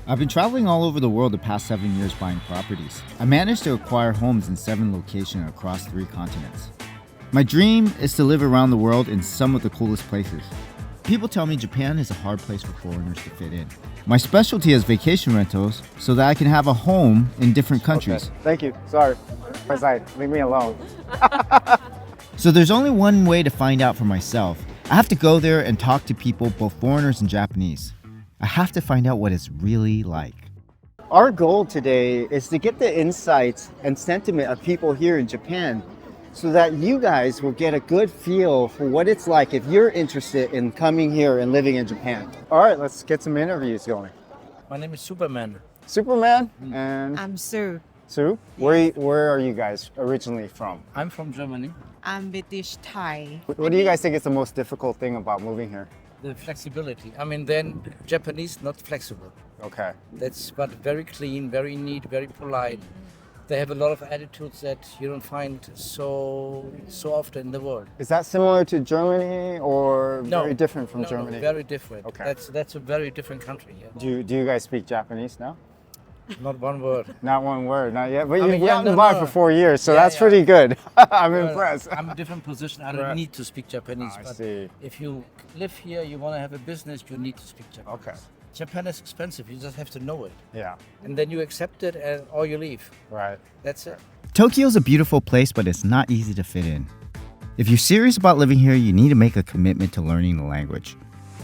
I've been traveling all over the world the past 7 years buying properties. I managed to acquire homes in 7 locations across 3 continents. My dream is to live around the world in some of the coolest places. People tell me Japan is a hard place for foreigners to fit in. My specialty is vacation rentals so that I can have a home in different countries. Okay. Thank you. Sorry. Leave me alone. So there's only one way to find out for myself. I have to go there and talk to people, both foreigners and Japanese. I have to find out what it's really like. Our goal today is to get the insights and sentiment of people here in Japan so that you guys will get a good feel for what it's like if you're interested in coming here and living in Japan. All right, let's get some interviews going. My name is Superman. Superman and I'm Sue. Sue. Where are you guys originally from? I'm from Germany. I'm British Thai. What do you guys think is the most difficult thing about moving here? The flexibility. I mean, then Japanese not flexible. Okay. That's but very clean, very neat, very polite. They have a lot of attitudes that you don't find so often in the world. Is that similar to Germany or No. very different from No, Germany? very different. Okay. That's a very different country. Yeah. Do you guys speak Japanese now? Not one word. Not one word, not yet. But I you've mean, been yeah, out in the no, bar no. for 4 years, so Yeah, that's yeah. pretty good. I'm impressed. I'm a different position. I don't Right. need to speak Japanese. I but see. if you live here, you want to have a business, you need to speak Japanese. Okay. Japan is expensive. You just have to know it, Yeah, and then you accept it, or you leave. right. That's it. Tokyo's a beautiful place, but it's not easy to fit in. If you're serious about living here, you need to make a commitment to learning the language.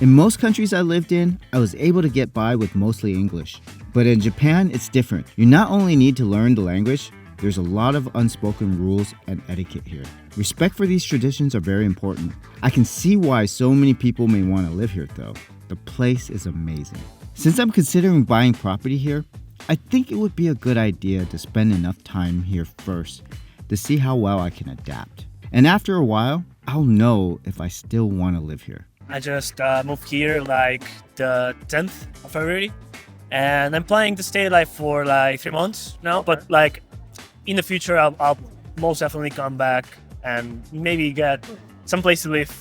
In most countries I lived in, I was able to get by with mostly English. But in Japan, it's different. You not only need to learn the language, there's a lot of unspoken rules and etiquette here. Respect for these traditions are very important. I can see why so many people may want to live here though. The place is amazing. Since I'm considering buying property here, I think it would be a good idea to spend enough time here first to see how well I can adapt. And after a while, I'll know if I still want to live here. I just moved here like the 10th of February, and I'm planning to stay like for like 3 months now. But like in the future, I'll most definitely come back and maybe get some place to live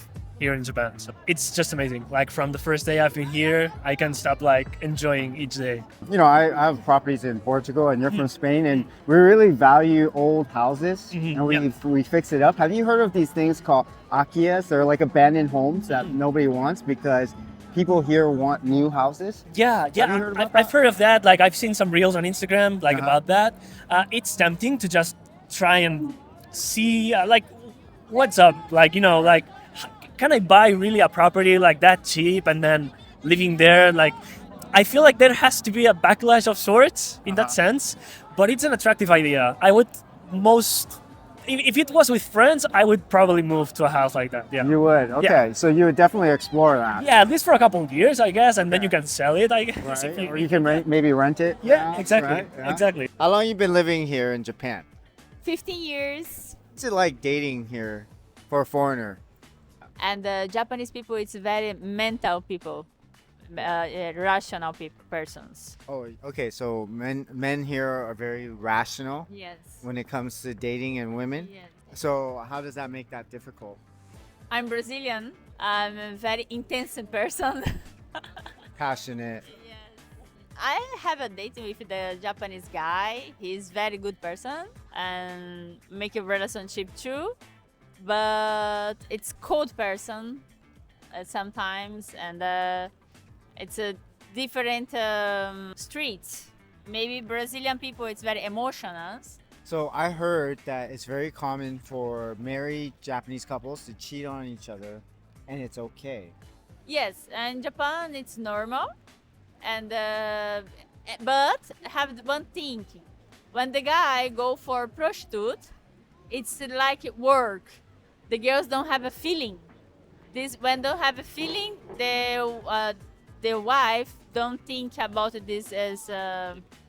here in Japan. So it's just amazing. Like from the first day I've been here, I can't stop like enjoying each day. You know, I have properties in Portugal, and you're from Spain, and we really value old houses, and we fix it up. Have you heard of these things called akiyas? They're like abandoned homes that nobody wants because people here want new houses. Yeah, you heard about I've that? heard of that. Like I've seen some reels on Instagram like Uh-huh. about that. It's tempting to just try and see like what's up. Like like can I buy really a property like that cheap and then living there? Like I feel like there has to be a backlash of sorts in that sense, but it's an attractive idea. I would if it was with friends, I would probably move to a house like that. Yeah. You would, okay. So you would definitely explore that. Yeah, at least for a couple of years, I guess, and then you can sell it, I guess. Right? Or you can maybe rent it. Yeah, out, exactly. right? Yeah. Exactly. How long you been living here in Japan? 15 years. What's it like dating here for a foreigner? And Japanese people, it's very mental people, rational persons. Oh, okay. So men here are very rational Yes. when it comes to dating and women. Yes. So how does that make that difficult? I'm Brazilian. I'm a very intense person. Passionate. I have a date with the Japanese guy. He's very good person and make a relationship too. But it's cold person sometimes, and it's a different streets. Maybe Brazilian people, it's very emotional. So I heard that it's very common for married Japanese couples to cheat on each other, and it's okay. Yes, and Japan it's normal, and but have one thing: when the guy go for prostitute, it's like work. The girls don't have a feeling. This when don't have a feeling, the wife don't think about this as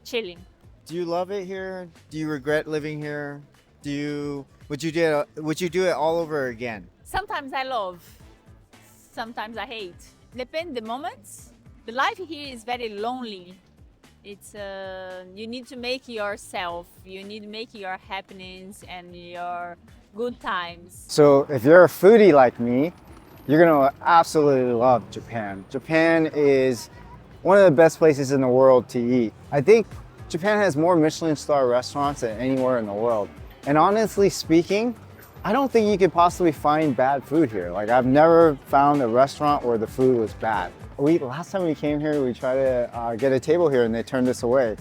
chilling. Do you love it here? Do you regret living here? Would you do it all over again? Sometimes I love, sometimes I hate. Depend the moments. The life here is very lonely. It's you need to make yourself. You need to make your happiness and your good times. So if you're a foodie like me, you're gonna absolutely love Japan. Japan is one of the best places in the world to eat. I think Japan has more Michelin star restaurants than anywhere in the world. And honestly speaking, I don't think you could possibly find bad food here. Like I've never found a restaurant where the food was bad. Last time we came here, we tried to get a table here and they turned us away.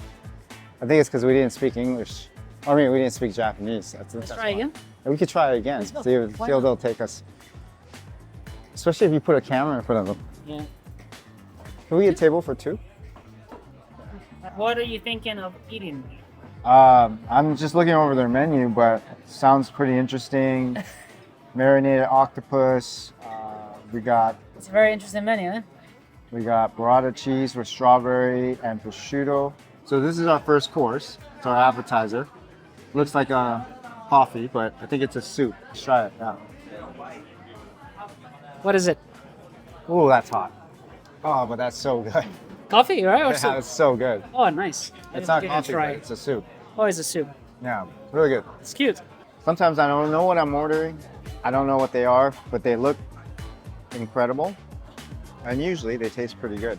I think it's because we didn't speak English. I mean, we didn't speak Japanese. Let's try again. We could try it again. See if they'll take us. Especially if you put a camera in front of them. Yeah. Can we get a table for two? What are you thinking of eating? I'm just looking over their menu, but sounds pretty interesting. Marinated octopus. We got It's a very interesting menu, eh? burrata cheese with strawberry and prosciutto. So this is our first course. It's our appetizer. Looks like a coffee, but I think it's a soup. Let's try it out. What is it? Ooh, that's hot. Oh, but that's so good. Coffee, right? Or Yeah, soup? it's so good. Oh, nice. It's I not didn't coffee, try. but it's a soup. Oh, it's a soup. Yeah, really good. It's cute. Sometimes I don't know what I'm ordering. I don't know what they are, but they look incredible. And usually they taste pretty good.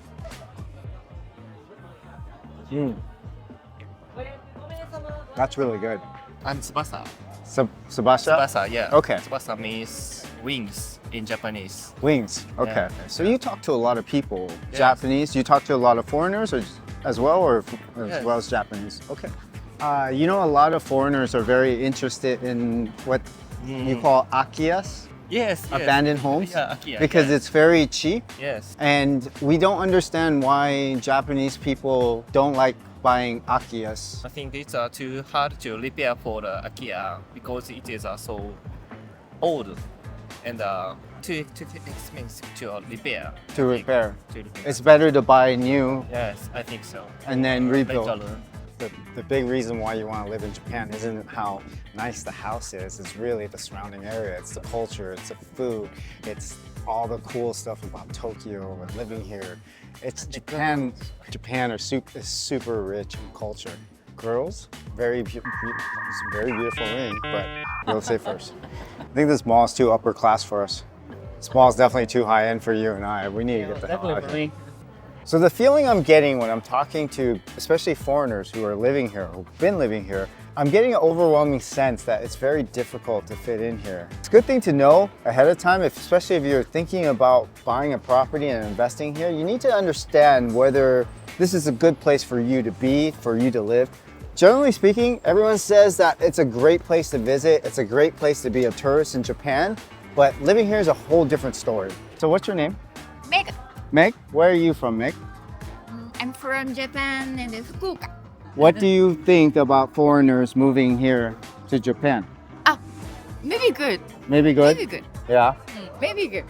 That's really good. I'm Tsubasa. Sabasha? Tsubasa, yeah. Okay. Tsubasa means wings in Japanese. Wings. Okay. Yeah. So you talk to a lot of people, Yes. Japanese. You talk to a lot of foreigners as well, or as Yes. well as Japanese? Okay. You know, a lot of foreigners are very interested in what you call akiyas, Yes, yes. abandoned homes, Yeah, Akiya, because yes. it's very cheap. Yes. And we don't understand why Japanese people don't like buying akiyas. I think it's too hard to repair for the IKEA because it is so old and too expensive to repair. To I think. repair. To repair. It's better to buy new Yes, I think so. and then rebuild. Better. The big reason why you want to live in Japan isn't how nice the house is. It's really the surrounding area. It's the culture. It's the food. It's all the cool stuff about Tokyo and living here. It's Japan. Japan is super rich in culture. Girls, very beautiful ring, but you'll say first. I think this mall is too upper class for us. This mall is definitely too high end for you and I. We need to get the hell Definitely out for of here. me. So the feeling I'm getting when I'm talking to, especially foreigners who are living here, who've been living here, I'm getting an overwhelming sense that it's very difficult to fit in here. It's a good thing to know ahead of time, especially if you're thinking about buying a property and investing here. You need to understand whether this is a good place for you to be, for you to live. Generally speaking, everyone says that it's a great place to visit. It's a great place to be a tourist in Japan, but living here is a whole different story. So what's your name? Meg, Meg? Where are you from, Meg? I'm from Japan and Fukuoka. What do you think about foreigners moving here to Japan? Maybe good. Maybe good? Maybe good. Yeah. Maybe good.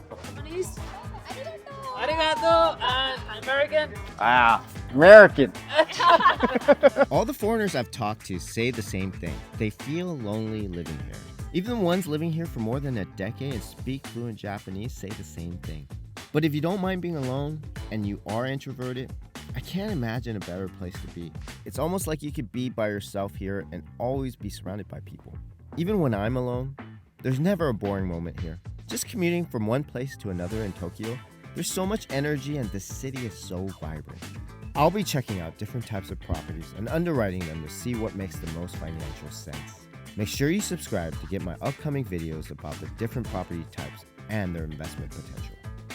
Arigato and American. Ah, American. All the foreigners I've talked to say the same thing. They feel lonely living here. Even the ones living here for more than a decade and speak fluent Japanese say the same thing. But if you don't mind being alone and you are introverted, I can't imagine a better place to be. It's almost like you could be by yourself here and always be surrounded by people. Even when I'm alone, there's never a boring moment here. Just commuting from one place to another in Tokyo, there's so much energy and the city is so vibrant. I'll be checking out different types of properties and underwriting them to see what makes the most financial sense. Make sure you subscribe to get my upcoming videos about the different property types and their investment potential.